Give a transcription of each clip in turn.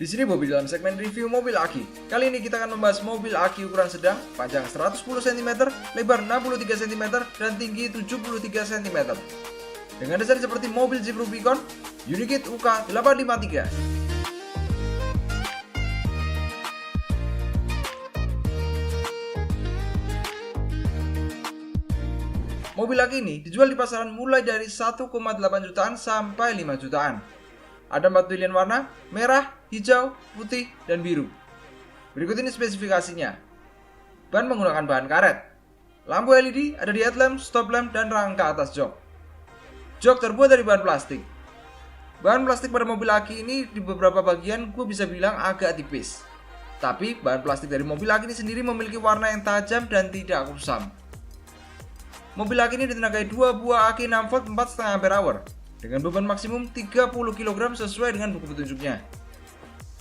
Di sini Bobby dalam segmen review mobil Aki. Kali ini kita akan membahas mobil Aki ukuran sedang, panjang 110 cm, lebar 63 cm, dan tinggi 73 cm. Dengan desain seperti mobil Jeep Rubicon, Unikit UK853. Mobil Aki ini dijual di pasaran mulai dari 1,8 jutaan sampai 5 jutaan. Ada 4 pilihan warna, merah, hijau, putih, dan biru. Berikut ini spesifikasinya. Ban menggunakan bahan karet. Lampu LED ada di headlamp, stop lamp, dan rangka atas jok. Jok terbuat dari bahan plastik. Bahan plastik pada mobil Aki ini di beberapa bagian gue bisa bilang agak tipis. Tapi bahan plastik dari mobil Aki ini sendiri memiliki warna yang tajam dan tidak kusam. Mobil Aki ini ditenagai 2 buah aki 6 volt 4,5 ampere-hour dengan beban maksimum 30 kg sesuai dengan buku petunjuknya.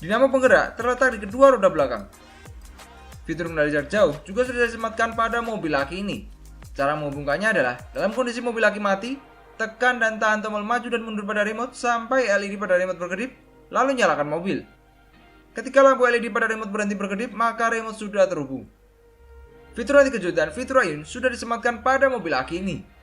Dinamo penggerak terletak di kedua roda belakang. Fitur kendali jarak jauh juga sudah disematkan pada mobil Aki ini. Cara menghubungkannya adalah dalam kondisi mobil Aki mati, tekan dan tahan tombol maju dan mundur pada remote sampai LED pada remote berkedip, lalu nyalakan mobil. Ketika lampu LED pada remote berhenti berkedip, maka remote sudah terhubung. Fitur anti kejut dan fitur ayun sudah disematkan pada mobil Aki ini.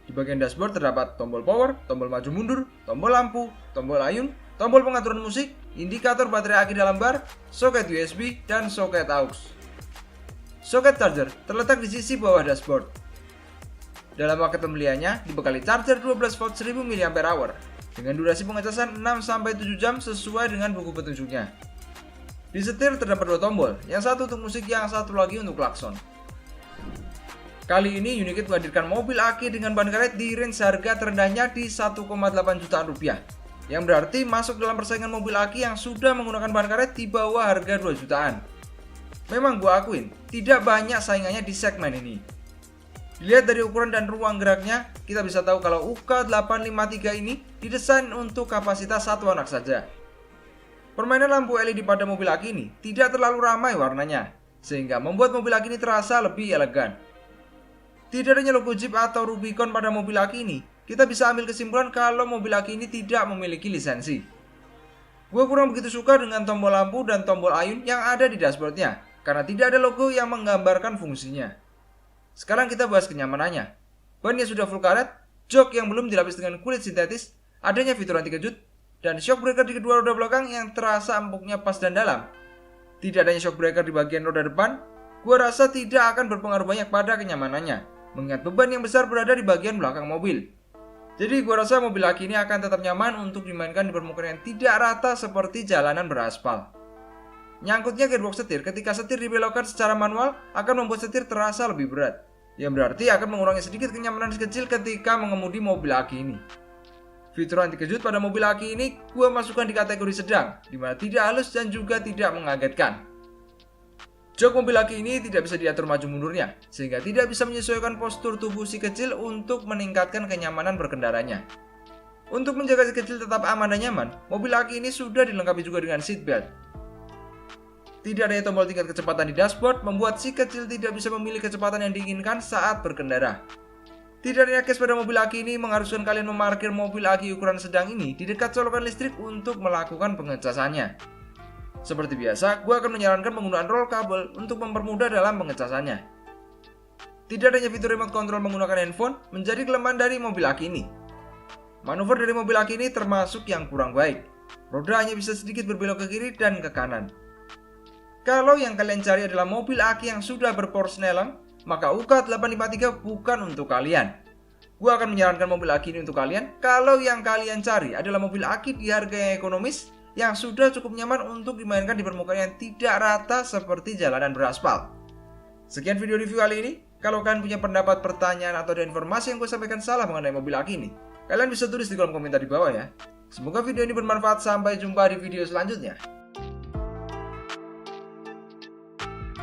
Di bagian dashboard terdapat tombol power, tombol maju mundur, tombol lampu, tombol ayun, tombol pengaturan musik, indikator baterai Aki dalam bar, soket USB, dan soket aux. Soket charger terletak di sisi bawah dashboard. Dalam paket pembeliannya dibekali charger 12 volt 1000 mAh dengan durasi pengecasan 6-7 jam sesuai dengan buku petunjuknya. Di setir terdapat 2 tombol, yang satu untuk musik, yang satu lagi untuk klakson. Kali ini Unikit menghadirkan mobil Aki dengan ban karet di range harga terendahnya di 1,8 jutaan rupiah, yang berarti masuk dalam persaingan mobil Aki yang sudah menggunakan ban karet di bawah harga 2 jutaan. Memang gua akuin, tidak banyak saingannya di segmen ini. Dilihat dari ukuran dan ruang geraknya, kita bisa tahu kalau UK853 ini didesain untuk kapasitas satu anak saja. Permainan lampu LED pada mobil Aki ini tidak terlalu ramai warnanya, sehingga membuat mobil Aki ini terasa lebih elegan. Tidak adanya logo Jeep atau Rubicon pada mobil Aki ini, kita bisa ambil kesimpulan kalau mobil Aki ini tidak memiliki lisensi. Gue kurang begitu suka dengan tombol lampu dan tombol ayun yang ada di dashboardnya, karena tidak ada logo yang menggambarkan fungsinya. Sekarang kita bahas kenyamanannya. Ban yang sudah full karet, jok yang belum dilapis dengan kulit sintetis, adanya fitur anti kejut, dan shock breaker di kedua roda belakang yang terasa empuknya pas dan dalam. Tidak adanya shock breaker di bagian roda depan, gue rasa tidak akan berpengaruh banyak pada kenyamanannya, mengingat beban yang besar berada di bagian belakang mobil. Jadi gue rasa mobil Aki ini akan tetap nyaman untuk dimainkan di permukaan yang tidak rata seperti jalanan beraspal. Nyangkutnya gearbox setir ketika setir dibelokkan secara manual akan membuat setir terasa lebih berat, yang berarti akan mengurangi sedikit kenyamanan kecil ketika mengemudi mobil Aki ini. Fitur anti kejut pada mobil Aki ini gue masukkan di kategori sedang, dimana tidak halus dan juga tidak mengagetkan. Jok mobil Aki ini tidak bisa diatur maju mundurnya, sehingga tidak bisa menyesuaikan postur tubuh si kecil untuk meningkatkan kenyamanan berkendaranya. Untuk menjaga si kecil tetap aman dan nyaman, mobil Aki ini sudah dilengkapi juga dengan seat belt. Tidak adanya tombol tingkat kecepatan di dashboard membuat si kecil tidak bisa memilih kecepatan yang diinginkan saat berkendara. Tidak adanya case pada mobil Aki ini mengharuskan kalian memarkir mobil Aki ukuran sedang ini di dekat colokan listrik untuk melakukan pengecasannya. Seperti biasa, gue akan menyarankan penggunaan roll kabel untuk mempermudah dalam pengecasannya. Tidak adanya fitur remote control menggunakan handphone menjadi kelemahan dari mobil Aki ini. Manuver dari mobil Aki ini termasuk yang kurang baik. Roda hanya bisa sedikit berbelok ke kiri dan ke kanan. Kalau yang kalian cari adalah mobil Aki yang sudah berporsche Neleng, maka UK853 bukan untuk kalian. Gue akan menyarankan mobil Aki ini untuk kalian kalau yang kalian cari adalah mobil Aki di harga yang ekonomis yang sudah cukup nyaman untuk dimainkan di permukaan yang tidak rata seperti jalanan beraspal. Sekian video review kali ini. Kalau kalian punya pendapat, pertanyaan, atau ada informasi yang gue sampaikan salah mengenai mobil Aki ini, kalian bisa tulis di kolom komentar di bawah ya. Semoga video ini bermanfaat. Sampai jumpa di video selanjutnya.